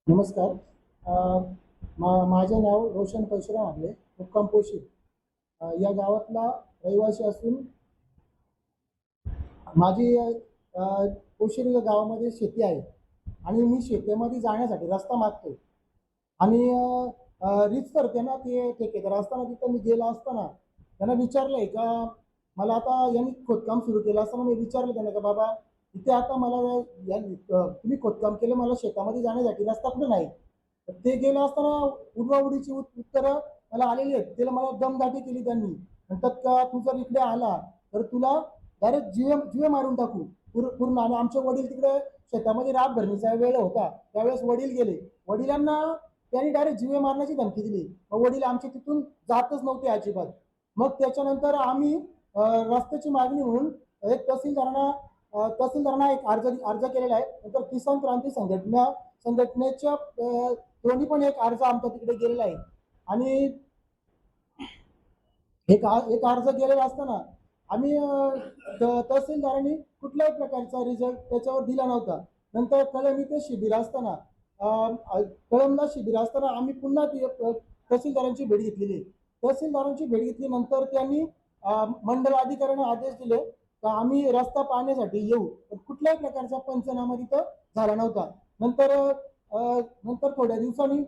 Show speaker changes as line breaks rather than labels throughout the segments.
नमस्कार. माझे नाव रोशन परशुराम आपले, मुक्काम पोशी या गावातला रहिवासी असून माझी पोशिरी या गावामध्ये शेती आहे आणि मी शेतीमध्ये जाण्यासाठी रस्ता मागतो आणि रीतसर त्यांना ते ठेकेदार असताना तिथं मी गेला असताना त्यांना विचारलंय का मला आता यांनी खोदकाम सुरू केलं असताना मी विचारलं त्यांना का बाबा इथे आता मला तुम्ही खोदकाम केलं मला शेतामध्ये जाण्यासाठी रस्ता कुठे नाही. तर ते गेलं असताना उडवाउडीची उत्तरं मला आलेली आहेत. त्याला मला दमदाटी केली त्यांनी. म्हणतात का तू जर इकडे आला तर तुला डायरेक्ट जीवे जीवे मारून टाकू पूर्ण. आणि आमचे वडील तिकडे शेतामध्ये राब भरणीचा वेळ होता त्यावेळेस वडील गेले. वडिलांना त्यांनी डायरेक्ट जीवे मारण्याची धमकी दिली. मग वडील आमचे तिथून जातच नव्हते अजिबात. मग त्याच्यानंतर आम्ही रस्त्याची मागणी म्हणून एक तहसीलदारांना एक अर्ज केलेला आहे. नंतर किसान क्रांती संघटनेच्या दोन्ही पण एक अर्ज आमचा तिकडे गेलेला आहे. आणि एक अर्ज गेलेला असताना आम्ही तहसीलदारांनी कुठल्याही प्रकारचा रिझल्ट त्याच्यावर दिला नव्हता. नंतर कळम इथे शिबिर असताना कळमला शिबिर असताना आम्ही पुन्हा तहसीलदारांची भेट घेतलेली. तहसीलदारांची भेट घेतल्यानंतर त्यांनी मंडल अधिकाऱ्यांना आदेश दिले तर आम्ही रस्ता पाहण्यासाठी येऊ. पण कुठल्याही प्रकारचा पंचनामा तिथं झाला नव्हता. नंतर थोड्या दिवसांनी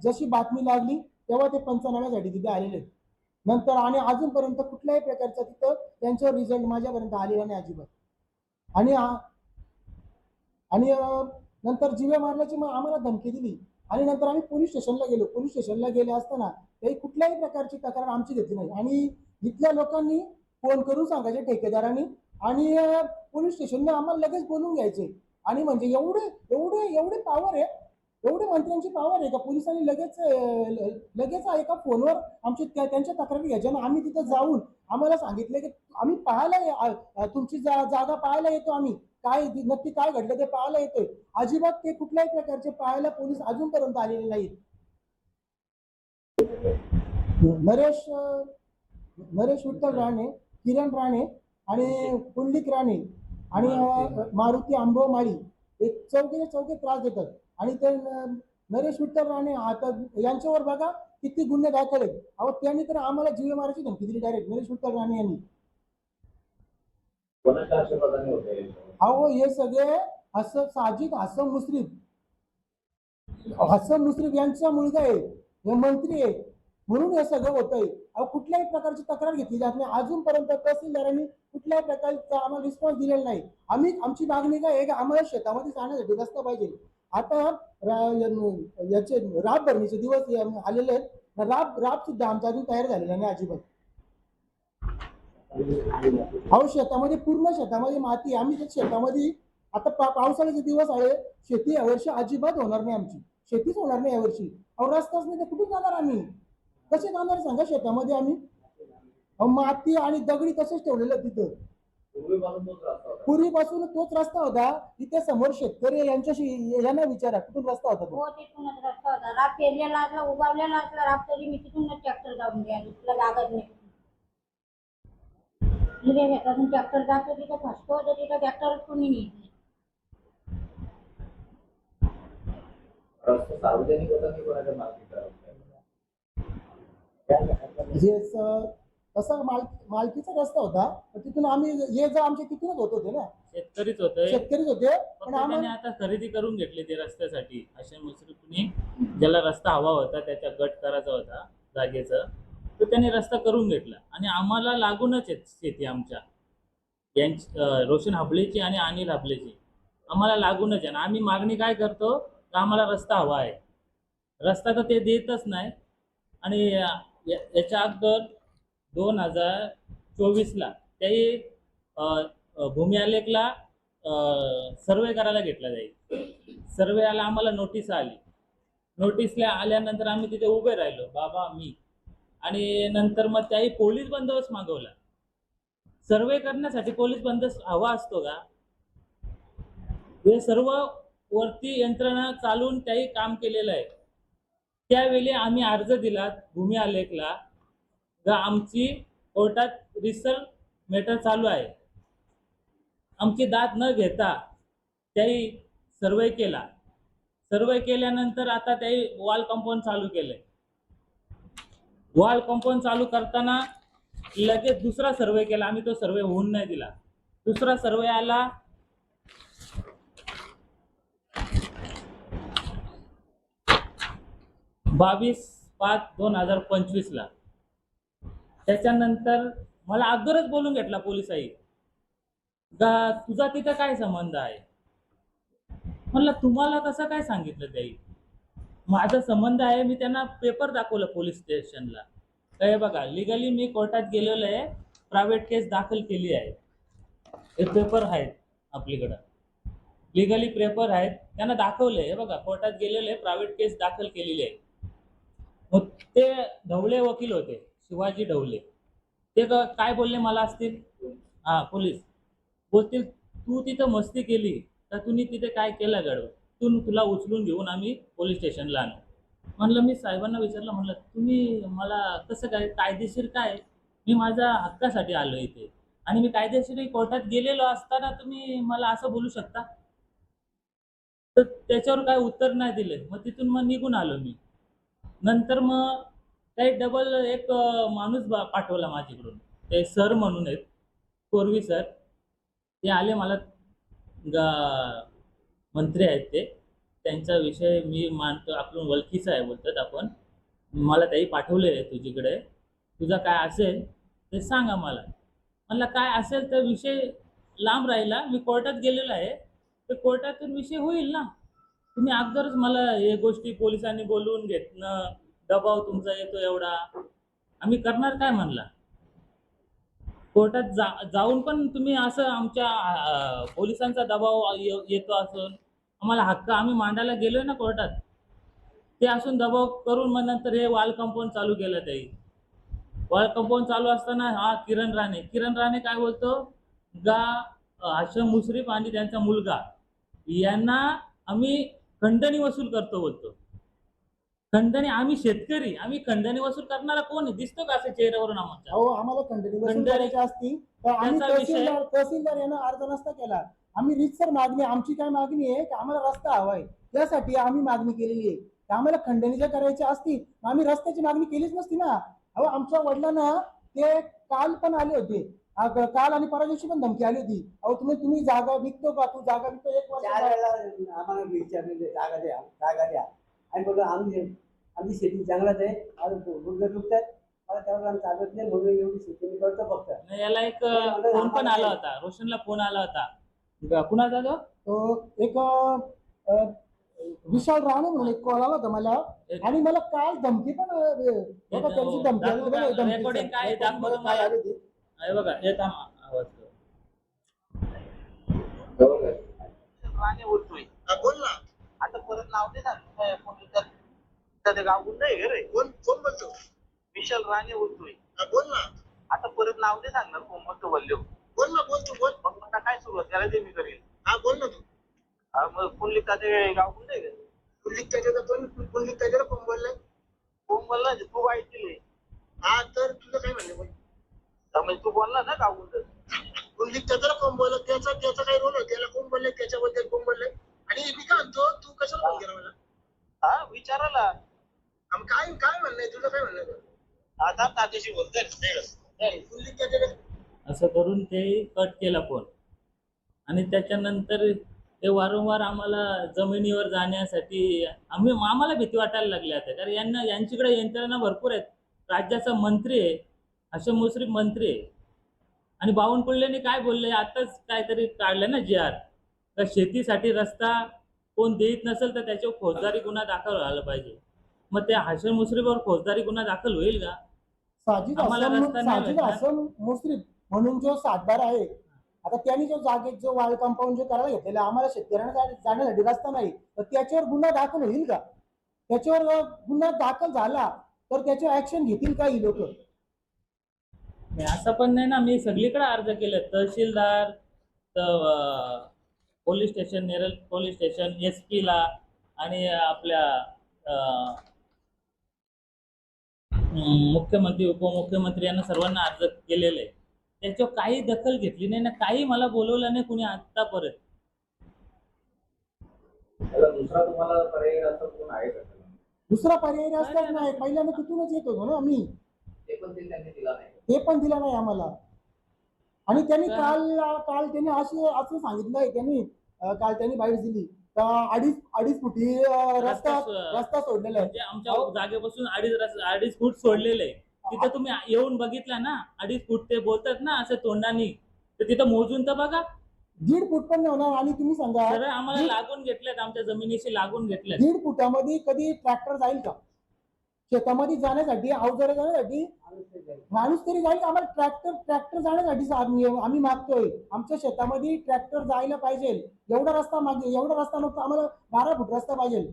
जशी बातमी लागली तेव्हा ते पंचनाम्यासाठी तिथे आलेले. नंतर आणि अजूनपर्यंत कुठल्याही प्रकारचा तिथं त्यांचा रिझल्ट माझ्यापर्यंत आलेला नाही अजिबात. आणि आणि नंतर जीवे मारण्याची मग आम्हाला धमकी दिली. आणि नंतर आम्ही पोलीस स्टेशनला गेलो. पोलीस स्टेशनला गेले असताना काही कुठल्याही प्रकारची तक्रार आमची घेतली नाही. आणि इथल्या लोकांनी फोन करून सांगायचे ठेकेदारांनी आणि पोलीस स्टेशनने आम्हाला लगेच बोलून घ्यायचे. आणि म्हणजे एवढे एवढे एवढे पावर आहे, एवढे मंत्र्यांची पावर आहे का पोलिसांनी लगेच लगेच एका फोनवर आमची त्यांच्या तक्रारी घ्यायच्या. आणि आम्ही तिथं जाऊन आम्हाला सांगितले की आम्ही पाहायला तुमची जागा पाहायला येतो, आम्ही काय नक्की काय घडलं ते पाहायला येतोय. अजिबात ते कुठल्याही प्रकारचे पाहायला पोलीस अजूनपर्यंत आलेले नाहीत. नरेश नरेश विठ्ठल राणे, किरण राणे आणि पुंडलिक राणे आणि मारुती आंबो माळी हे चौघे त्रास देतात. आणि ते नरेश विठ्ठल राणे आता यांच्यावर बघा किती गुन्हे दाखल आहेत. अहो त्यांनी तर आम्हाला जीवे मारायची धमकी दिली डायरेक्ट नरेश विठ्ठल राणे यांनी. अहो हे सगळे हसन मुश्रीफ यांचा मुलगा आहे, हे मंत्री आहे म्हणून हे सगळं होतंय. अहो कुठल्याही प्रकारची तक्रार घेतली जात नाही. अजूनपर्यंत तहसीलदारांनी कुठल्याही प्रकारचा आम्हाला रिस्पॉन्स दिलेला नाही. आमची मागणी काय आहे की आम्हाला शेतामध्ये जाण्यासाठी रस्ता पाहिजे. आता याचे राब भरणीचे दिवस आलेले आहेत. राब सुद्धा आमचा अजून तयार झालेला नाही अजिबात. अहो पूर्ण शेतामध्ये माती. आम्ही त्या शेतामध्ये आता पावसाळ्याचे दिवस आहे. शेती यावर्षी अजिबात होणार नाही, आमची शेतीच होणार नाही यावर्षी. अहो रस्ताच नाही तर कुठून जाणार आम्ही, कसे जाणार सांगा शेतामध्ये आम्ही. माती आणि दगडी तसेच ठेवलेलं तिथं. पूर्वीपासून तोच रस्ता होता. तिथे समोर शेतकरी यांच्याशी यांना विचारा कुठून रस्ता होता तो.
हो तिथूनच रस्ता होता. राब पेरलेला असला उगवलेला असला राब तरी मी तिथूनच ट्रॅक्टर जाऊन द्यायला तुला जागाच नाही. तिथे शेतातून ट्रॅक्टर जातो तिथं फसतो तर तिथं ट्रॅक्टर कोणी नाही.
सार्वजनिक होता की कोणाच्या मालकीचा
तसा मालकीचा रस्ता होता. तिथून आम्ही ये जा आमचे तिथूनच होत होते ना.
शेतकरीच
होते
पण आम्ही आता खरेदी करून घेतली ते रस्त्यासाठी. अशा मुश्रीफने ज्याला रस्ता हवा होता त्याच्या गट करायचा होता जागेचं, तर त्याने रस्ता करून घेतला. आणि आम्हाला लागूनच आहेत शेती आमच्या यांची, रोशन हाबळेची आणि अनिल हाबळेची आम्हाला लागूनच आहे. आणि आम्ही मागणी काय करतो तर आम्हाला रस्ता हवा आहे. रस्ता तर ते देतच नाही. आणि याच्या अगोदर 2024ला त्याही भूमी आलेखला सर्वे करायला घेतला जाईल. सर्वेला आम्हाला नोटीस आली. नोटीसला आल्यानंतर आम्ही तिथे उभे राहिलो बाबा मी. आणि नंतर मग त्याही पोलीस बंदोबस्त मागवला. सर्वे करण्यासाठी पोलीस बंदोबस्त हवा असतो का? हे सर्व वरती यंत्रणा चालून त्याही काम केलेलं आहे. त्यावेळी आम्ही अर्ज दिला भूमी आलेखला, आमची कोर्टात रिसर्च मॅटर चालू आहे. आमची दाद न घेता त्याही सर्वे केला. सर्वे केल्यानंतर आता ते वॉल कंपाऊंड चालू केलंय. वॉल कंपाऊंड चालू करताना लगेच दुसरा सर्वे केला आम्ही, तो सर्वे होऊन नाही दिला. दुसरा सर्वे आला 22/5/2025 ला. त्याच्यानंतर मला अगोदरच बोलून घेतला पोलिसाई का तुझा तिथं काय संबंध आहे. म्हणलं तुम्हाला कसं काय सांगितलं त्याई. माझा संबंध आहे, मी त्यांना पेपर दाखवलं पोलीस स्टेशनला. हे बघा लिगली मी कोर्टात गेलेलो आहे, प्रायव्हेट केस दाखल केली आहे. हे पेपर आहेत आपल्याकडं, लिगली पेपर आहेत, त्यांना दाखवले. हे बघा कोर्टात गेलेले, प्रायव्हेट केस दाखल केलेली आहे. मग ते ढवळे वकील होते, शिवाजी ढवळे. ते काय बोलले मला असतील, हा पोलीस बोलतील तू तिथं मस्ती केली तर तुम्ही तिथे काय केलं गडबड, तुला उचलून घेऊन आम्ही पोलीस स्टेशनला आणू. म्हणलं मी साहेबांना विचारलं, म्हणलं तुम्ही मला कसं काय कायदेशीर काय, मी माझ्या हक्कासाठी आलो इथे आणि मी कायदेशीर कोर्टात गेलेलो असताना तुम्ही मला असं बोलू शकता. तर त्याच्यावर काय उत्तर नाही दिले. मग तिथून मग निघून आलो मी. नंतर मग काही डबल एक माणूस पाठवला माझ्याकडून, ते सर म्हणून आहेत, कोरवी सर. ते आले मला, मंत्री आहेत ते, त्यांचा विषय मी मानतो, आपण ओळखीचा आहे बोलतात आपण. मला त्याही पाठवले तुझ्याकडे, तुझा काय असेल ते सांगा मला. म्हणलं काय असेल तर विषय लांब राहिला, मी कोर्टात गेलेलो आहे, तर कोर्टातून विषय होईल ना. तुम्ही अगोदरच मला हे गोष्टी पोलिसांनी बोलवून घेतणं, दबाव तुमचा येतो एवढा, आम्ही करणार काय म्हणला. कोर्टात जाऊन पण तुम्ही असं आमच्या पोलिसांचा दबाव येतो असून आम्हाला हक्क आम्ही मांडायला गेलोय ना कोर्टात, ते असून दबाव करून मग नंतर हे वॉल कंपाऊंड चालू केलं. त्याही वॉल कंपाऊंड चालू असताना हा किरण राणे काय बोलतो गा हाशम मुश्रीफ आणि त्यांचा मुलगा यांना आम्ही खंडणी वसूल करतो बोलतो. खंडणी, आम्ही शेतकरी, आम्ही खंडणी वसूल करणारा कोण आहे, दिसतो का असं चेहऱ्यावरून आमच्या.
अहो आम्हाला खंडणी वसूल करायची असती तर आम्ही
त्याचा विषय-
तहसीलदार यांना अर्ज नसता केला. आम्ही रीतसर मागणी, आमची काय मागणी आहे की आम्हाला रस्ता हवाय, त्यासाठी आम्ही मागणी केलेली आहे. आम्हाला खंडणी जर करायची असती आम्ही रस्त्याची मागणी केलीच नसती ना. अहो आमच्या वडिलांना ते काल पण आले होते, काल आणि परवा दिवशी पण धमकी आली होती. अहो तुम्ही जागा विकतो का, तू जागा विकतो, 1 वर्ष
4 वेळेला आम्हाला विचारलेले जागा द्या. आणि बोललो आमची शेती जंगलात आहे, गुडघे दुखतात, मला त्यावर आम्ही चालत नाही म्हणून एवढी शेती मी करतो फक्त.
नाही, याला एक फोन पण आला होता, रोशनला फोन आला होता. कुणाचा तो?
एक विशाल राणे म्हणून एक कॉल आला होता मला, आणि मला काल धमकी पण बघा त्यांची धमकी आली होती बघा, धमकी.
रेकॉर्डिंग काय दाखवतो
काय
मला.
आली होती?
हे बघा, हे थांब, आवाज कर.
राणे बोलतोय. बोल ना. आता परत नाव दे ना. ते गाव गुंड आहे रे. कोण बोलतो? विशाल राणे बोलतोय. बोल ना. आता परत नाव दे सांगणार कोण बोलतो बोललो. बोल ना, बोल तू बोल. मग आता काय सुरुवात करायला ते मी करेल. हा बोल ना तू. मग कोण लिखता ते गाव गुंड आहे का? कोण लिखता कोण बोललाय? कोण बोलला तू वाईट दिले. हा तर तुझं काय म्हणणं बोल. म्हणजे तू बोलला ना गाव गुंड. कोण लिखता कोण बोलला, त्याचा काय रोल आहे, त्याला कोण बोलले, त्याच्याबद्दल कोण बोलले. आणि मी काय म्हणतो, तू कशाला फोन केला मला? हा विचारायला. काय म्हणणं आहे तुझं, काय म्हणणं आहे? आता तात्याशी बोलतोय.
असं करून ते कट केला फोन. आणि त्याच्यानंतर ते वारंवार आम्हाला जमिनीवर जाण्यासाठी आम्हाला भीती वाटायला लागली आता, कारण यांच्याकडे यंत्रणा भरपूर आहेत. राज्याचा मंत्री आहे, हाशम मुश्रीफ मंत्री आहे. आणि बावनकुळेंनी काय बोलले, आताच काहीतरी काढलं ना जी आर, तर शेतीसाठी रस्ता कोण देत नसेल तर त्याच्यावर फौजदारी गुन्हा दाखल व्हायला पाहिजे. मग त्या हाशम मुश्रीफवर फौजदारी गुन्हा दाखल होईल का?
साजिद
आम्हाला रस्ता नाही भेटणार.
हाशम मुश्रीफ म्हणून जो सातबार आहे, आता त्यांनी जो जागेत जो वाळ कंपाऊंड जो करायला घेतलेला, आम्हाला शेतकऱ्यांना जाण्यासाठी रस्ता नाही, तर त्याच्यावर गुन्हा दाखल होईल का? त्याच्यावर गुन्हा दाखल झाला तर त्याच्यावर ऍक्शन घेतील का ही लोक?
नाही, असं पण नाही ना. मी सगळीकडे अर्ज केले, tehsildar, police station, Neral police station, SP ला, आणि आपल्या मुख्यमंत्री, उपमुख्यमंत्री यांना सर्वांना अर्ज केलेले आहे. त्याच्यावर काही दखल घेतली नाही ना, काही मला बोलवलं नाही कुणी आतापर्यंत.
त्याला दुसरा तुम्हाला पर्याय असं कोण आहे का त्याला?
दुसरा पर्याय रस्ताच नाही, पहिल्यांदा तिथूनच येत होतो ना आम्ही,
ते पण ते त्यांनी दिला नाही.
ते पण दिला नाही आम्हाला. आणि त्यांनी
तर-
काल त्यांनी असं सांगितलंय त्यांनी, काल त्यांनी बाईट दिली का अडीच फुटी रस्ता रस्ता सोडलेला आहे.
म्हणजे आमच्या जागेपासून 2.5 फूट सोडलेले आहे. तिथं तुम्ही येऊन बघितला ना, 2.5 फूट ते बोलतात ना असं तोंडानी, तर तिथं मोजून तर बघा.
1.5 फूट पण नाही होणार. आणि तुम्ही सांगा,
सरळ आम्हाला लागून घेतलेत, आमच्या जमिनीशी लागून घेतलेत.
1.5 फुटामध्ये कधी ट्रॅक्टर जाईल का? शेतामध्ये जाण्यासाठी, अवजारे जाण्यासाठी माणूस तरी जाईल का? आम्हाला ट्रॅक्टर जाण्यासाठी आम्ही मागतोय. आमच्या शेतामध्ये ट्रॅक्टर जायला पाहिजे, एवढा रस्ता एवढा रस्ता नको आम्हाला, 12 फूट रस्ता पाहिजे.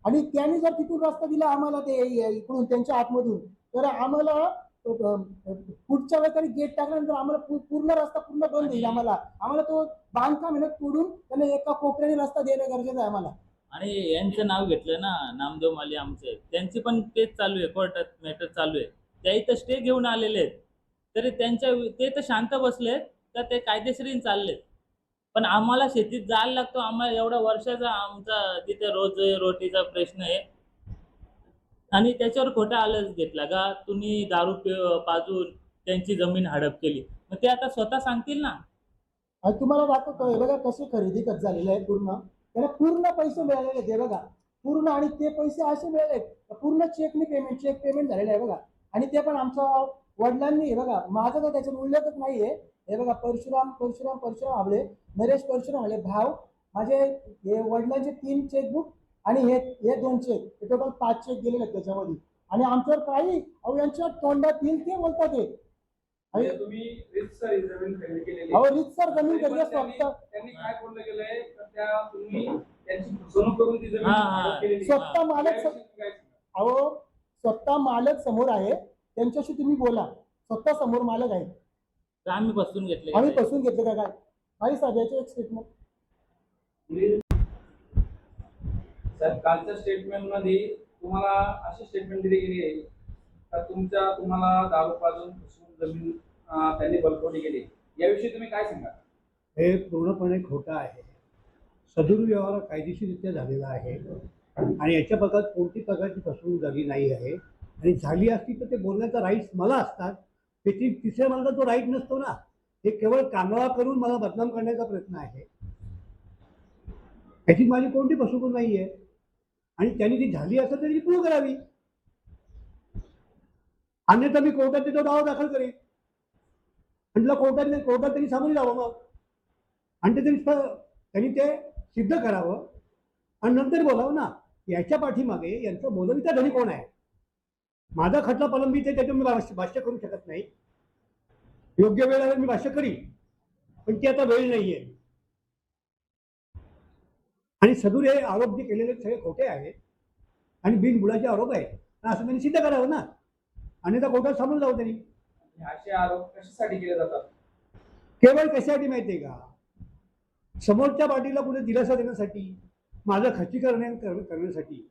आणि त्यांनी जर तिथून रस्ता दिला आम्हाला, ते इकडून त्यांच्या आतमधून, तर आम्हाला पुढच्या वेळेस तरी गेट टाकल्यानंतर आम्हाला पूर्ण रस्ता पूर्ण बंद होईल. आम्हाला तो बांधकाम तोडून त्यांना एका कोपऱ्याने रस्ता देणं गरजेचं आहे आम्हाला.
आणि यांचं नाव घेतलं ना, नामदेव माली आमचे, त्यांची पण तेच चालू आहे, कोर्टात मॅटर चालू आहे. त्या इथं स्टे घेऊन आलेले आहेत, तरी ते तर शांत बसलेत, तर ते कायदेशीर चाललेत. पण आम्हाला शेतीत जायला लागतो, आम्हाला एवढ्या वर्षाचा आमचा तिथे रोज रोटीचा प्रश्न आहे. आणि त्याच्यावर खोटा आळस घेतला का तुम्ही दारू पाजून त्यांची जमीन हडप केली. मग ते आता स्वतः सांगतील ना.
आणि तुम्हाला दाखवतोय बघा कशी खरेदी खत झालेली आहे. त्याला पूर्ण पैसे मिळालेले आहेत हे बघा, पूर्ण. आणि ते पैसे असे मिळाले पूर्ण चेक पेमेंट झालेलं आहे बघा. आणि ते पण आमच्या वडिलांनी, हे बघा माझा तर त्याच्यात उल्लेखच नाहीये. हे बघा, परशुराम आबळे, नरेश परशुराम आबळे भाव, माझे हे वडिलांचे 3 चेकबुक आणि हे 2 चेक, हे टोटल 5 चेक गेलेले आहेत त्याच्यामध्ये. आणि आमच्यावर काही यांच्या तोंडात येईल ते बोलतात ते.
म्हणजे तुम्ही रीतसर जमीन खरेदी केलेली
अहो रीतसर जमीन खरेदी स्वतः
त्यांनी काय बोललं गेलंय तर त्या तुम्ही त्यांची फसवणूक करून ती जमीन
हा, हा.
हडप केलेली.
स्वतः मालक
त्याविषयी काय सांगाल?
अहो स्वतः मालक समोर आहे, त्यांच्याशी तुम्ही बोला. स्वतः समोर मालक आहे.
तर आम्ही बसून घेतले.
आम्ही फसून घेतलं का काय? काही सगळ्याचे एक स्टेटमेंट.
साहेब, कालच्या स्टेटमेंट मध्ये तुम्हाला अशी स्टेटमेंट दिली गेली आहे का तुम्हाला दारू पाजून फसवून जमीन त्यांनी बलकवडी केली. याविषयी तुम्ही काय सांगाल?
हे पूर्णपणे खोटं आहे. सदुर्व्यवहार कायदेशीररित्या झालेला आहे आणि याच्या प्रकारात कोणती प्रकारची फसवणूक झाली नाही आहे. आणि झाली असती तर ते बोलण्याचा राईट्स मला असतात, त्याची तिसऱ्या माणसाला तो राईट नसतो ना. हे केवळ कांगवा करून मला बदनाम करण्याचा प्रयत्न आहे. याची माझी कोणती फसवणूक नाही आहे. आणि त्यांनी ती झाली असेल तर ती प्रूव्ह करावी, अन्यथा मी कोर्टात तो दावा दाखल करेन. म्हटलं कोर्टात त्यांनी सामोरे जावं मग, आणि त्यांनी ते सिद्ध करावं आणि नंतर बोलावं ना. याच्या पाठीमागे यांचं बोलविता धनी कोण आहे? माझा खटला प्रलंबित आहे, त्याच्यावर मी भाष्य करू शकत नाही. योग्य वेळेला मी भाष्य करीन, पण ती आता वेळ नाहीये. आणि सदूर हे आरोप जे केलेले सगळे खोटे आहेत आणि बिनबुडाचे आरोप आहेत, असं त्यांनी सिद्ध करावं ना, अन्यथा कोर्टात सामोरं जावं त्यांनी.
असे आरोप कशासाठी केले जातात?
केवळ कशासाठी माहितीये का? समोरच्या पार्टीला कुठे दिलासा देण्यासाठी, माझं खच्चीकरण करण्यासाठी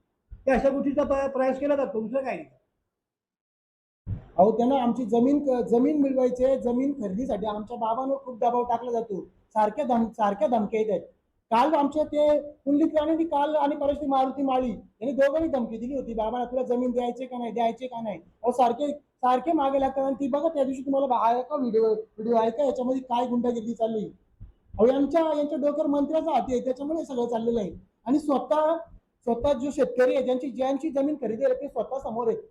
ते अशा गोष्टीचा प्रयास केला जातो, दुसरं काय नाही.
अहो त्यांना आमची जमीन मिळवायची, जमीन खरेदीसाठी आमच्या बाबांवर खूप दबाव टाकला जातो. सारख्या धमक्या येत आहेत. काल आमचे ते पुंडलिक राणे काल आणि परत मारुती माळी यांनी दोघांनी धमकी दिली होती, बाबांना तुला जमीन द्यायचे का नाही. अहो सारखे मागे लागतात. आणि ती बघा त्या दिवशी तुम्हाला का व्हिडिओ आहे का याच्यामध्ये काय गुंडागिरी चालली. अहो यांच्या डोक्यावर मंत्र्याचा हाती आहे, त्याच्यामुळे सगळं चाललेलं आहे. आणि स्वतः जो शेतकरी आहे, ज्यांची जमीन खरेदी आहे ते स्वतः समोर आहेत.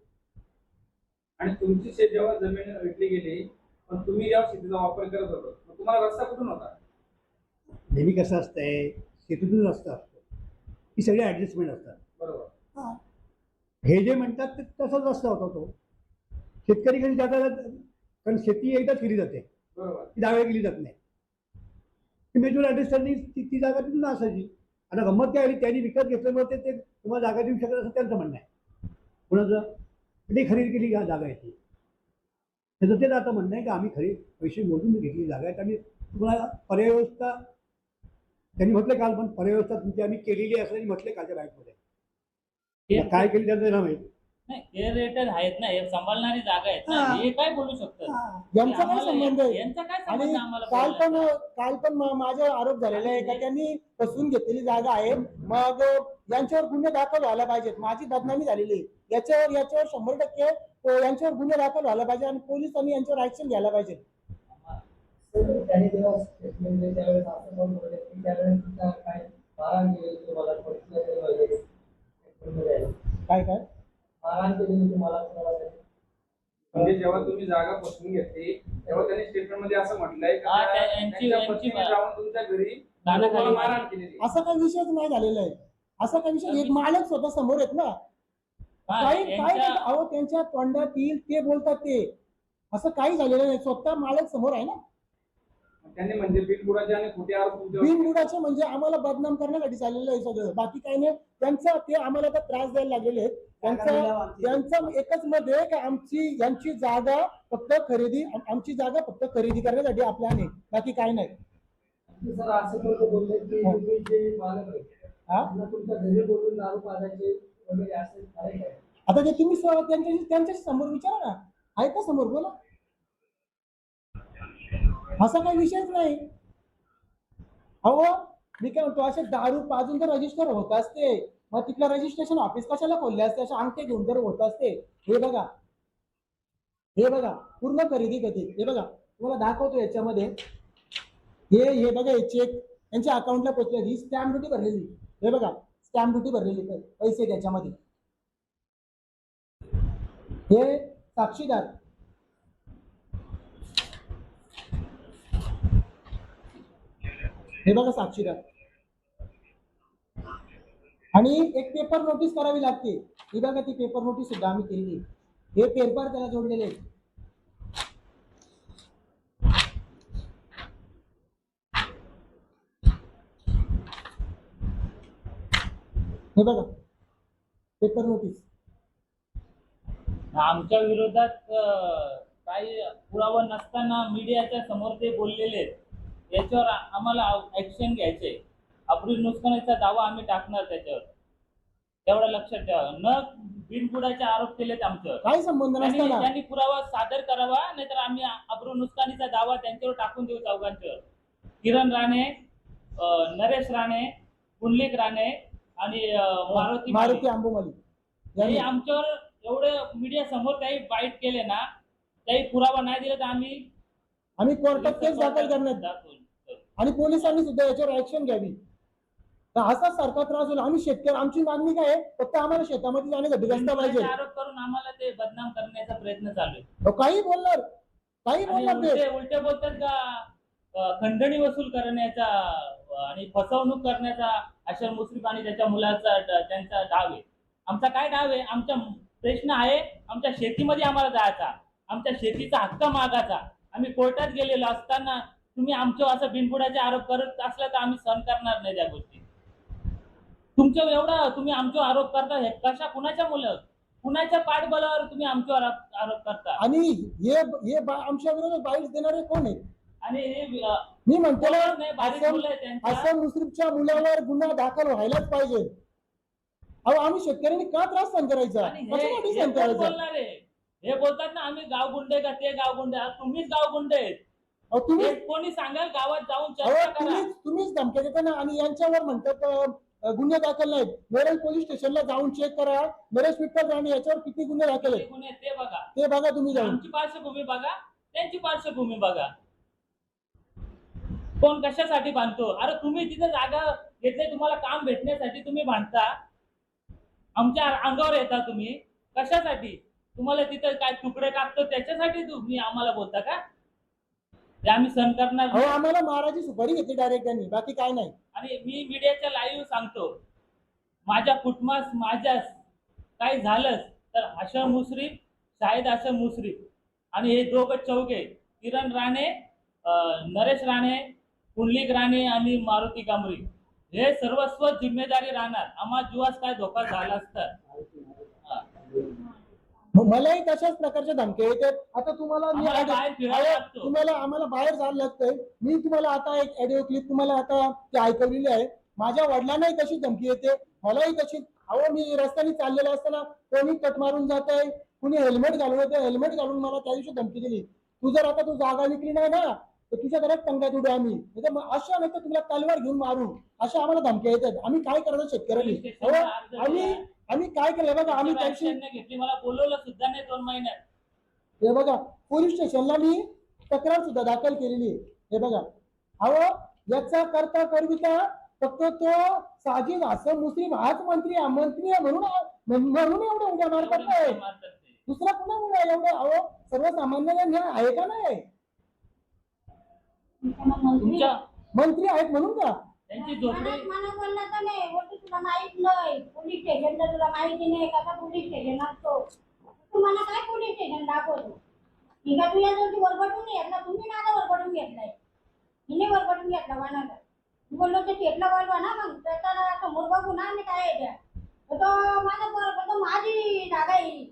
आणि तुमची शेत जेव्हा जमीन विकली गेली, पण तुम्ही जेव्हा शेतीचा वापर करत होता, मग तुम्हाला रस्ता कुठून होता?
नेहमी कसं असतंय, शेतीतून रस्ता असतो, ही सगळी ऍडजस्टमेंट असतात.
बरोबर.
हे जे म्हणतात ते तसाच रस्ता होता तो. शेतकरी कधी जातात, कारण शेती एकदाच केली जाते,
बरोबर.
ती डाव्या केली जात नाही. मेजर ऍडजस्टमेंट ती जागा तिथून असायची. आता गंमत काय आली, त्यांनी विकत घेतल्यामुळे ते तुम्हाला जागा देऊ शकत असं त्यांचं म्हणणं आहे. कुणाचं ते खरेदी केली जागा आहे ती, त्याचं तेच आता म्हणणं आहे की आम्ही पैसे मोजून घेतली जागा आहे आणि तुम्हाला पर्याय व्यवस्था त्यांनी म्हटलं काल, पण पर्याय व्यवस्था तुमची आम्ही केलेली असं म्हटले कालच्या बॅगमध्ये. काय केली त्यांचं नाव माहिती.
नाही एअरेटेड आहेत ना, हे सांभाळणारी जागा आहेत ना,
हा.
हे काय बोलू शकतात?
यांचा काय
आम्हाला-
संबंध आहे?
यांचा काय
आणि
संबंध आम्हाला
काल पण माझ्यावर आरोप झालेला आहे का त्यांनी फसवून घेतलेली जागा आहे, मग यांच्यावर गुन्हे दाखल व्हायला पाहिजेत, माझी बदनामी झालेली आहे. याच्यावर 100% यांच्यावर गुन्हे दाखल व्हायला पाहिजे आणि पोलिसांनी यांच्यावर ऍक्शन घ्यायला पाहिजे.
त्यांनी जेव्हा स्टेटमेंट दिले त्यावेळेस असं पण बोलले की त्यावेळेस तुमचा काय मारहाण केलेली तुम्हाला
काय
मारहाण केलेली तुम्हाला कोणाला
म्हणजे जेव्हा तुम्ही जागा फसवून घेतली तेव्हा त्यांनी स्टेटमेंट मध्ये असं म्हटलंय का
हा,
त्या-
यांची-
त्यांच्या
यांची
पत्नीने जाऊन तुमच्या घरी
दादाखाली
तुम्हाला मारहाण केलेली.
असा काही विषयच नाही झालेला आहे. असा काही विषय एक मालक स्वतः समोर आहेत ना,
हा,
काय
यांच्या-
अहो त्यांच्या तोंडात येईल ते बोलतात ते, असं काही झालेलं नाही, स्वतः मालक समोर आहे ना.
त्यांनी म्हणजे बिनबुडाचे आणि खोटे आरोप तुमच्यावर
बिनबुडाचे म्हणजे आम्हाला बदनाम करण्यासाठी चाललेलं आहे सगळं, बाकी काही नाही. त्यांचा ते आम्हाला तर त्रास द्यायला लागलेले आहेत. त्यांचं एकच मत आहे की यांची जागा फक्त आमची जागा फक्त खरेदी करण्यासाठी आपल्या आहे, बाकी काही नाही.
सर असं पण बोलले की तुम्ही जे मालक आहे
हा?
त्यांना तुमच्या घरी बोलून दारू पाजायचे वगैरे असं आहे काय?
आता ते तुम्ही त्यांच्याशी समोर विचारा ना, आहे का समोर, बोला. असा काही विषयच नाही. अहो मी काय म्हणतो, असे दारू पाजून जर रजिस्टर होत असते मग तिथलं रजिस्ट्रेशन ऑफिस कशाला खोलले असते, असे अंगठे घेऊन जर होत असते. हे बघा पूर्ण खरेदी कधी, हे बघा तुम्हाला दाखवतो याच्यामध्ये, हे बघा हे चेक यांच्या अकाउंटला पोचलेली, स्टॅम्प ड्युटी भरलेली, हे बघा स्टॅम्प ड्युटी भरलेली पैसे त्याच्यामध्ये, हे साक्षीदार, हे बघा साक्षीदार, आणि एक पेपर नोटीस करावी लागते, ही बघा ती पेपर नोटीस सुद्धा आम्ही केली, हे पेपर त्याला जोडलेले आहेत. हे बघा पेपर नोटीस.
आमच्या विरोधात काही पुरावा नसताना मीडियाच्या समोर ते बोललेले आहेत, याच्यावर आम्हाला ऍक्शन घ्यायचे. अब्रू नुकसानीचा दावा आम्ही टाकणार त्याच्यावर, तेवढं लक्षात ठेवा. न बिनबुडाचे आरोप केलेत आमच्यावर.
काय संबंध नसताना
त्यांनी पुरावा सादर करावा, नाहीतर आम्ही अब्रू नुकसानीचा दावा त्यांच्यावर टाकून देऊ चौघांच्यावर. किरण राणे, नरेश राणे, पुंडलिक राणे आणि
मारुती अंबुमली
हे
यांनी
आमच्यावर एवढे मीडिया समोर काही बाईट केले ना, काही पुरावा नाही दिला तर
आम्ही कोर्टात केस दाखल करण्यात
दाखवू.
आणि पोलिसांनी सुद्धा याच्यावर ऍक्शन घ्यावी. तर असा सारखा त्रास होईल. आम्ही शेतकरी, आमची मागणी काय आहे, फक्त आम्हाला शेतामध्ये जाण्यासाठी रस्ता पाहिजे.
बिनबुडाचे आरोप करून आम्हाला ते बदनाम करण्याचा प्रयत्न चालू आहे.
अहो, काही बोलणार ते.
उलटे बोलतात का खंडणी वसूल करण्याचा आणि फसवणूक करण्याचा अशर मुश्रीफ आणि त्याच्या मुलाचा त्यांचा डाव आहे. आमचा काय डाव आहे? आमचा प्रश्न आहे आमच्या शेतीमध्ये आम्हाला जायचा, आमच्या शेतीचा हक्क मागायचा. आम्ही कोर्टात गेलेलो असताना तुम्ही आमच्यावर असं बिनबुडाचे आरोप करत असला तर आम्ही सहन करणार नाही त्या गोष्टी. तुमच्या एवढा तुम्ही आमच्यावर आरोप करता, हे कशा कुणाच्या मुलं, कुणाच्या पाठबळावर तुम्ही आमच्यावर आरोप करता?
आणि हे आमच्या विरोधात बाईट देणारे कोण आहेत?
आणि हे
मी म्हणतो ना,
नाही, बारीक मुलं आहेत त्यांच्या.
असं मुश्रीफच्या मुलावर गुन्हा दाखल व्हायलाच पाहिजे. अहो आम्ही शेतकऱ्यांनी का त्रास सहन करायचा,
आणि
कशासाठी
हे
सहन
कोण
करायचा?
बोलणार आहे? हे बोलतात ना आम्ही गाव गुंडे का ते गाव गुंडे. तुम्हीच गाव गुंडे आहेत.
अहो तुम्ही
हे कोणी सांगाल गावात जाऊन चर्चा करा.
तुम्हीच धमक्या देता ना, आणि यांच्यावर म्हणतात गुन्हे दाखल नाहीत. नेरळ पोलीस स्टेशनला जाऊन चेक करा, नरेश विठ्ठल राणे याच्यावर किती गुन्हे दाखल
ते
आहेत
गुन्हे ते बघा,
ते बघा तुम्ही जाऊन.
आमची पार्श्वभूमी बघा, त्यांची पार्श्वभूमी बघा. कोण कशासाठी बांधतो? अरे तुम्ही तिथे जागा घेतली, तुम्हाला काम भेटण्यासाठी तुम्ही बांधता, आमच्या अंगावर येता तुम्ही कशासाठी? तुम्हाला तिथे काय तुकडे टाकतो त्याच्यासाठी तुम्ही आम्हाला बोलता का? ते आम्ही सहन करणार
अहो
नाही.
आम्हाला माराची सुपारी घेतली डायरेक्ट त्यांनी, बाकी काय नाही.
आणि मी मीडियाच्या लाईव्ह सांगतो, माझ्या कुटुंबास माझ्यास काही झालंच तर हसन मुश्रीफ, शाहिद हसन मुश्रीफ आणि हे दोघं चौघे, किरण राणे, नरेश राणे, पुंडलिक राणे आणि मारुती कांबरी, हे सर्वस्व जिम्मेदारी राहणार. आम्हाला जीवास काय धोका झाला असता.
मलाही तशाच प्रकारच्या धमक्या येतात. आता तुम्हाला मी
आम्हाला बाहेर फिरायला लागतो.
आम्हाला बाहेर जायला लागतंय. मी तुम्हाला आता एक ऑडिओ क्लिप तुम्हाला आता ती ऐकवलेली आहे. माझ्या वडिलांनाही तशी धमकी येते, मलाही तशी अहो मी रस्त्याने चाललेलो असताना कोणी कट मारून जात आहे, कुणी हेल्मेट घालून येतं, हेल्मेट घालून मला त्या दिवशी धमकी दिली. तू जर आता तू जागा विकली नाही ना तर तुझ्या घरात टंगात उडू आम्ही, नाही तर मग अशा नाही तर तुला तलवार घेऊन मारू, अशा आम्हाला धमक्या येतात. आम्ही काय करायचं शेतकऱ्यांनी?
पोलीस स्टेशनला
अहो
अर्ज
आम्ही
दिला.
आम्ही काय केलं बघा, आम्ही त्या दिवशी
त्यांनी घेतली, मला बोलवलं सुद्धा नाही 2 महिन्यात.
हे बघा पोलीस स्टेशनला मी तक्रार सुद्धा दाखल केलेली आहे. हे बघा अहो याचा करता करविता फक्त तो साजिद हसन मुस्लिम हाच मंत्री आहे म्हणून एवढं उड्या मारतात नाही,
मारतात ते.
दुसरा कुणामुळे एवढं? अहो सर्वसामान्यांना न्याय आहे का नाही?
तुमच्या
मंत्री आहेत म्हणून का?
त्यांची झोपडी
मला बोलला तर नाही बोलतो तुला माहित नाही पोलीस स्टेशनचं तुला माहिती नाही कसा पोलीस स्टेशन असतो. तुम्हाला काय पोलीस स्टेशन दाखवतो? ठीक आहे तुझ्या जवळ वरबटून घेतला, तुम्ही माझा वरबटून घेतलाय, हिने वरबटून घेतला वानाचा. मी बोललो ते शेतला बोलवा ना, मग त्याचा समोर बघू ना आम्ही काय आहे त्या. तर तो माझा पोरगा तो माझी जागा आहे,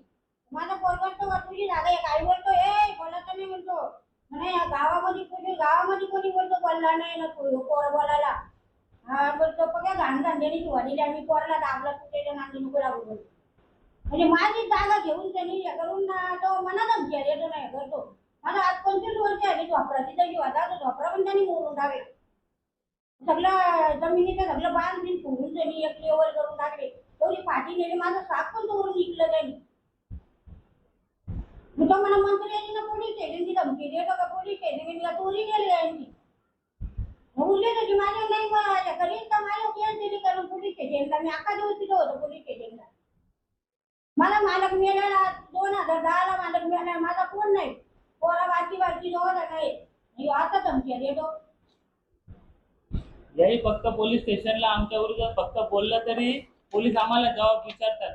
माझा पोरगा तो तुझी जागा आहे काय बोलतो? बोलायचं नाही म्हणतो म्हणे गावामध्ये कोणी बोलतो बोलला नाही ना पोर बोलायला. हा बोलतो बघा घाण घांदेली शिवाजी आम्ही पोराला दाबला तुझ्या नांदी नको लागू बोलतो. म्हणजे माझी जागा घेऊन त्यांनी हे करून तो मना धमकी येतो नाही करतो. माझा आज 25 वर्ष आली झोपडा तिथं शिवाजा तो झोपडा पण त्यांनी मोडून टाकला. सगळं जमिनीचं सगळं बांध बिन फोडून त्यांनी एक लेवल करून टाकले. तेवढी पाठी नेली, माझं साप पण तोडून निघलं त्यांनी. मग तो मला मंत्री ना पोलीस स्टेशनची धमकी देतो का पोलीस स्टेशनला चोरी केली यांची. उरले त्याची माझ्या नाही करीन तर माझ्या केस दिली करून पोलीस स्टेशनला. मी अख्खा दिवस तिथं होतो पोलीस स्टेशनला. मला मालक मिळाला 2010ला मालक मिळाला, माझा कोण नाही. पोरा बाकी दोघं नाही आता धमकी देतो.
याही फक्त पोलीस स्टेशनला आमच्या विरुद्ध फक्त बोललं तरी पोलीस आम्हाला जबाब विचारतात,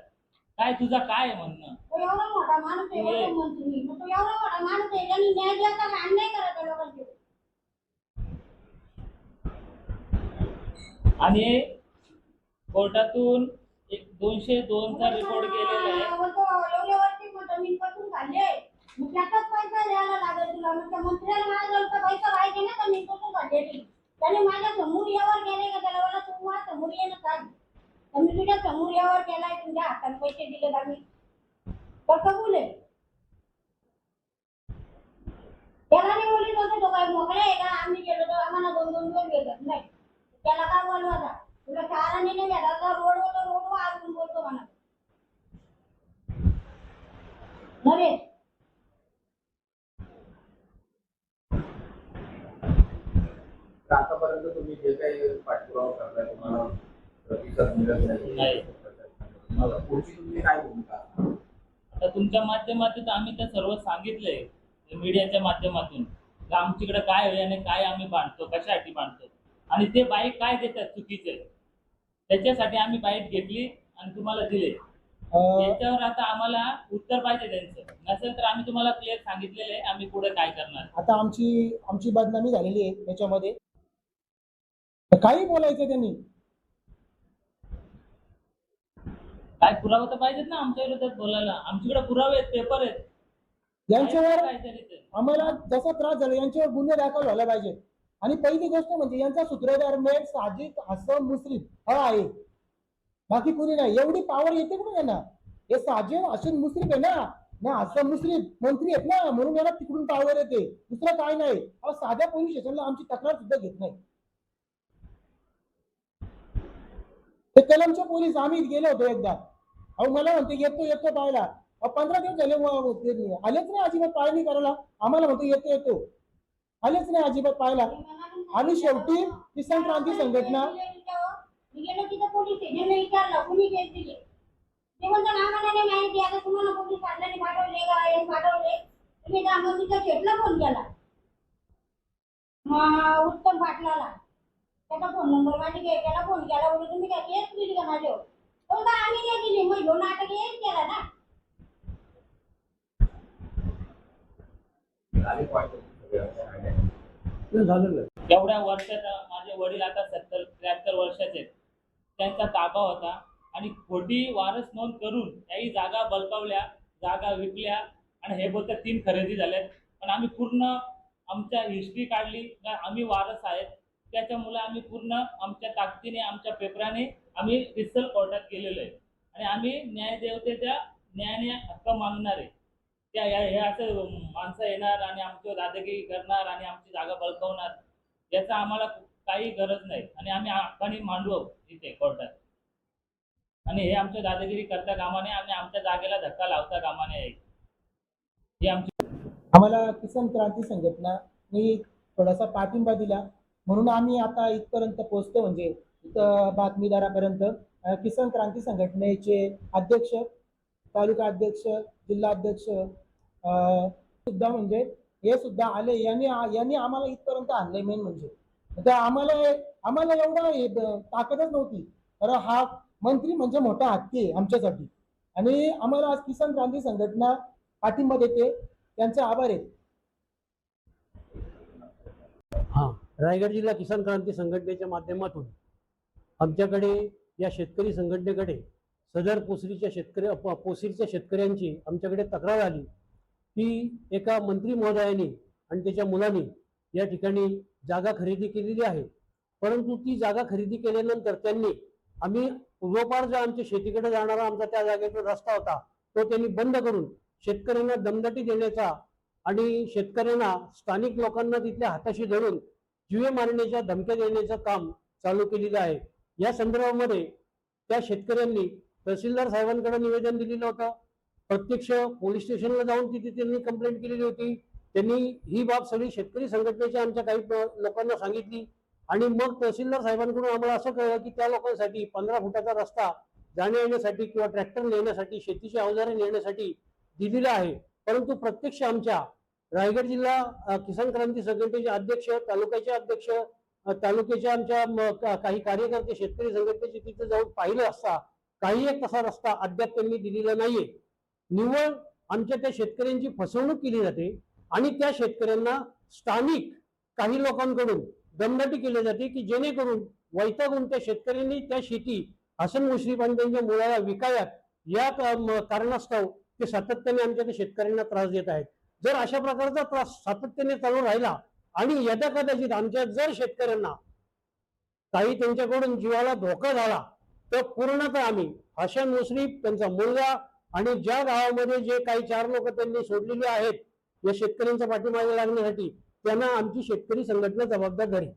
काय तुझा काय म्हणणं?
तो एवढा मोठा माणूस आहे एवढं मंत्री, मग तो एवढा मोठा माणूस आहे त्यांनी न्याय द्यायचा का अन्याय करायचा लोकांचे?
आणि कोर्टातून 202चा रिपोर्ट गेलेला आहे.
एवढ्या वर्षी जमीन पासून झाले, मग त्याचाच पैसा द्यायला लागेल तुला. मग त्या मंत्र्याला माझ्याजवळचा पैसा पाहिजे ना जमीन पासून झालेली. त्याने माझ्या समोर यावर केले का? त्याला मला तू माझ्या समोर ये ना सांग. मी तुझ्या समोर यावर केलाय, तुझ्या हाताने पैसे दिले आम्ही तर कबूल आहे. त्याला नाही बोलली होतं तो काय मोकळा आहे का? आम्ही गेलो तर आम्हाला 2-2 दिवस भेटत नाही. त्याला काय बोलवायचा? तुला चाराने नाही भेटायचा, रोडवर आजून बोलतो म्हणा नरे.
तर आतापर्यंत तुम्ही जे काही पाठपुरावा करताय तुम्हाला प्रतिसाद मिळत
नाही.
नाही. मग पुढची तुमची काय भूमिका?
आता तुमच्या माध्यमातून आम्ही तर सर्व सांगितलंय मीडियाच्या माध्यमातून की आमच्याकडे काय आहे आणि काय आम्ही बांधतो, कशासाठी बांधतो, आणि ते बाईक काय देतात चुकीचे, त्याच्यासाठी आम्ही बाईक घेतली आणि तुम्हाला दिले. याच्यावर आता आम्हाला उत्तर पाहिजे त्यांचं, नसेल तर आम्ही तुम्हाला क्लिअर सांगितलेलं आहे आम्ही पुढे काय करणार.
आता आमची बदनामी झालेली आहे त्याच्यामध्ये, काही बोलायचं त्यांनी.
काय पुरावा तर पाहिजेत ना आमच्या विरोधात बोलायला. आमच्याकडे पुरावे आहेत, पेपर आहेत.
यांच्यावर
काहीतरी ते.
आम्हाला जसा त्रास झाला यांच्यावर गुन्हे दाखल व्हायला पाहिजे. आणि पहिली गोष्ट म्हणजे यांचा सूत्रधार मेट साजिद हसन मुस्लिम हा आहे, बाकी कोणी नाही. एवढी पावर येते कुठे यांना? हे साजिद हसन मुस्लिम आहे ना हसन मुस्लिम मंत्री आहेत ना, म्हणून यांना तिकडून पावर येते, दुसरं काय नाही. साध्या पोलीस स्टेशनला आमची तक्रार सुद्धा घेत नाही. ते कलमचे पोलीस आम्ही गेलो होतो एकदा, मला म्हणते येतो पाहायला. 15 दिवस झाले आलेच नाही अजिबात पाहणी करायला. आम्हाला म्हणतो येतो आलेच नाही अजिबात पाहायला. आणि शेवटी किसान क्रांती संघटना
मी गेलो तिथं पोलीस स्टेशनला विचारलं कुणी केस दिले. ते म्हणतात आम्हाला नाही माहिती, आता तुम्हाला पोलीस काढल्याने पाठवले का पाठवले. तुम्ही त्या मंत्रीच्या शेटला फोन केला, उत्तम पाटलाला, त्याचा फोन नंबर माझी घे, त्याला फोन केला. बोलू तुम्ही काय केस दिली का माझ्यावर? तो का आम्ही नाही दिली, मग घेऊन नाटक हेच केला ना.
झालं
एवढ्या वर्षात माझे वडील आता 73 वर्षाचे आहेत. त्यांचा ताबा होता आणि खोटी वारस नोंद करून त्याही जागा बळकावल्या, जागा विकल्या आणि हे बोलतात 3 खरेदी झाल्यात. पण आम्ही पूर्ण आमच्या हिस्ट्री काढली का आम्ही वारस आहेत, त्याच्यामुळे आम्ही पूर्ण आमच्या ताकदीने आमच्या पेपराने आम्ही रिसल कोर्टात गेलेलो आहे. आणि आम्ही न्यायदेवतेच्या न्यायाने हक्क मागणार आहे. त्या हे असं माणसं येणार आणि आमच्यावर दादागिरी करणार आणि आमची जागा बळकावणार, याचा आम्हाला काही गरज नाही. आणि आम्ही हक्काने मांडू इथे कोर्टात. आणि हे आमच्या दादागिरी करता कामा नये आणि आमच्या जागेला धक्का लावता कामा नये. ही आमची
आम्हाला किसान क्रांती संघटनानी थोडासा पाठिंबा दिला म्हणून आम्ही आता इथपर्यंत पोहोचतो, म्हणजे इथं बातमीदारापर्यंत. किसान क्रांती संघटनेचे अध्यक्ष, तालुका अध्यक्ष, जिल्हा अध्यक्ष सुद्धा म्हणजे हे सुद्धा आले. यांनी आम्हाला इथपर्यंत आणलंय. मेन म्हणजे तर आम्हाला एवढा ताकदच नव्हती. तर हा मंत्री म्हणजे मोठा हत्ती आहे आमच्यासाठी. आणि आम्हाला आज किसान क्रांती संघटना पाठिंबा देते, त्यांचे आभार आहेत.
हां, रायगड जिल्हा किसान क्रांती संघटनेच्या माध्यमातून आमच्याकडे या शेतकरी संघटनेकडे सदर पोसरीच्या शेतकऱ्यांची आमच्याकडे तक्रार आली की एका मंत्री महोदयांनी आणि त्याच्या मुलांनी या ठिकाणी जागा खरेदी केलेली आहे. परंतु ती जागा खरेदी केल्यानंतर त्यांनी आम्ही पूर्वपार जो आमच्या शेतीकडे जाणारा आमचा त्या जागेचा रस्ता होता तो त्यांनी बंद करून शेतकऱ्यांना दमदाटी देण्याचा आणि शेतकऱ्यांना, स्थानिक लोकांना तिथल्या हाताशी धरून जीवे मारण्याच्या धमक्या देण्याचं काम चालू केलेलं आहे. या संदर्भामध्ये त्या शेतकऱ्यांनी तहसीलदार साहेबांकडे निवेदन दिलेलं होतं. प्रत्यक्ष पोलीस स्टेशनला जाऊन तिथे त्यांनी कंप्लेंट केलेली होती. त्यांनी ही बाब सगळी शेतकरी संघटनेच्या आमच्या काही लोकांना सांगितली आणि मग तहसीलदार साहेबांकडून आम्हाला असं कळलं की त्या लोकांसाठी 15 फुटाचा रस्ता जाण्या येण्यासाठी किंवा ट्रॅक्टर नेण्यासाठी, शेतीची अवजारे नेण्यासाठी दिलेला आहे. परंतु प्रत्यक्ष आमच्या रायगड जिल्हा किसान क्रांती संघटनेचे अध्यक्ष, तालुक्याचे अध्यक्ष, तालुक्याच्या आमच्या काही कार्यकर्ते शेतकरी संघटनेचे तिथे जाऊन पाहिलं असता काही एक तसा रस्ता अद्याप त्यांनी दिलेला नाहीये. निव्वळ आमच्या त्या शेतकऱ्यांची फसवणूक केली जाते आणि त्या शेतकऱ्यांना स्थानिक काही लोकांकडून दमदाटी केली जाते की जेणेकरून वैतागून त्या शेतकऱ्यांनी त्या शेती हसन मुश्रीफ आणि त्यांच्या मुलाला विकाव्यात या कारणास्तव ते सातत्याने आमच्या त्या शेतकऱ्यांना त्रास देत आहेत. जर अशा प्रकारचा त्रास सातत्याने चालू राहिला आणि यदा कदाचित आमच्या जर शेतकऱ्यांना काही त्यांच्याकडून जीवाला धोका झाला तर पूर्णतः आम्ही हसन मुश्रीफ, त्यांचा मुलगा आणि ज्या गावामध्ये जे काही 4 लोक त्यांनी सोडलेले आहेत या शेतकऱ्यांच्या पाठीमागे लागण्यासाठी, त्यांना आमची शेतकरी संघटना जबाबदार धरेल.